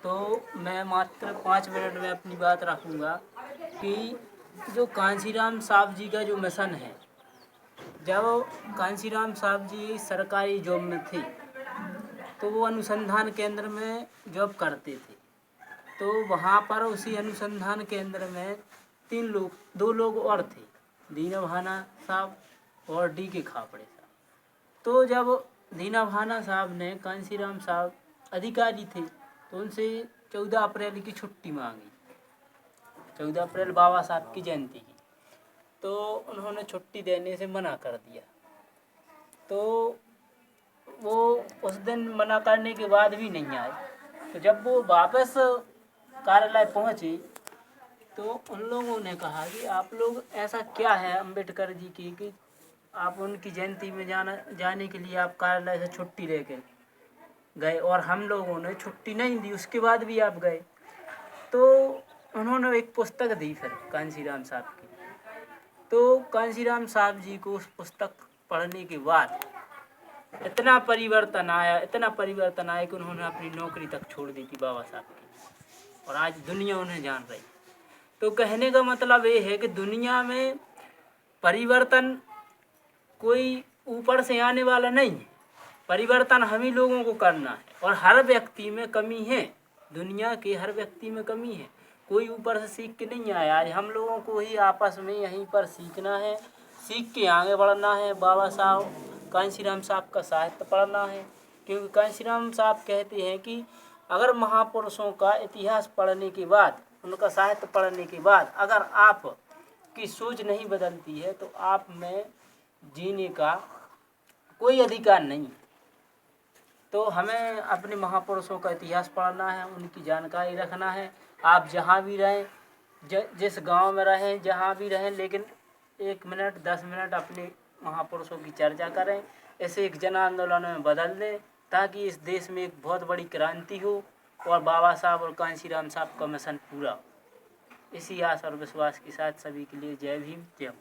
तो मैं मात्र 5 मिनट में अपनी बात रखूँगा कि जो कांशीराम साहब जी का जो मिशन है, जब कांशीराम साहब जी सरकारी जॉब में थे तो वो अनुसंधान केंद्र में जॉब करते थे। तो वहाँ पर उसी अनुसंधान केंद्र में 2 लोग और थे, दीना भाना साहब और D.K. खापड़े साहब। तो जब दीना भाना साहब ने कांशीराम साहब अधिकारी थे तो उनसे 14 अप्रैल की छुट्टी मांगी, 14 अप्रैल बाबा साहब की जयंती की। तो उन्होंने छुट्टी देने से मना कर दिया। तो वो उस दिन मना करने के बाद भी नहीं आए। तो जब वो वापस कार्यालय पहुँचे तो उन लोगों ने कहा कि आप लोग ऐसा क्या है अम्बेडकर जी की कि आप उनकी जयंती में जाने के लिए आप कार्यालय से छुट्टी लेकर गए और हम लोगों ने छुट्टी नहीं दी, उसके बाद भी आप गए। तो उन्होंने एक पुस्तक दी फिर कांशीराम साहब की। तो कांशीराम साहब जी को उस पुस्तक पढ़ने के बाद इतना परिवर्तन आया कि उन्होंने अपनी नौकरी तक छोड़ दी थी बाबा साहब की, और आज दुनिया उन्हें जान रही। तो कहने का मतलब ये है कि दुनिया में परिवर्तन कोई ऊपर से आने वाला नहीं है, परिवर्तन हम ही लोगों को करना है। और हर व्यक्ति में कमी है, दुनिया के हर व्यक्ति में कमी है, कोई ऊपर से सीख के नहीं आया। आज हम लोगों को ही आपस में यहीं पर सीखना है, सीख के आगे बढ़ना है। बाबा साहब कांशीराम साहब का साहित्य पढ़ना है, क्योंकि कांशीराम साहब कहते हैं कि अगर महापुरुषों का इतिहास पढ़ने के बाद, उनका साहित्य पढ़ने के बाद अगर आप की सोच नहीं बदलती है तो आप में जीने का कोई अधिकार नहीं। तो हमें अपने महापुरुषों का इतिहास पढ़ना है, उनकी जानकारी रखना है। आप जहाँ भी रहें, जिस गांव में रहें, जहाँ भी रहें, लेकिन 1 मिनट 10 मिनट अपने महापुरुषों की चर्चा करें, इसे एक जन आंदोलन में बदल दें ताकि इस देश में एक बहुत बड़ी क्रांति हो और बाबा साहब और कांशीराम साहब का मिशन पूरा हो। इसी आशा और विश्वास के साथ सभी के लिए जय भीम, जय।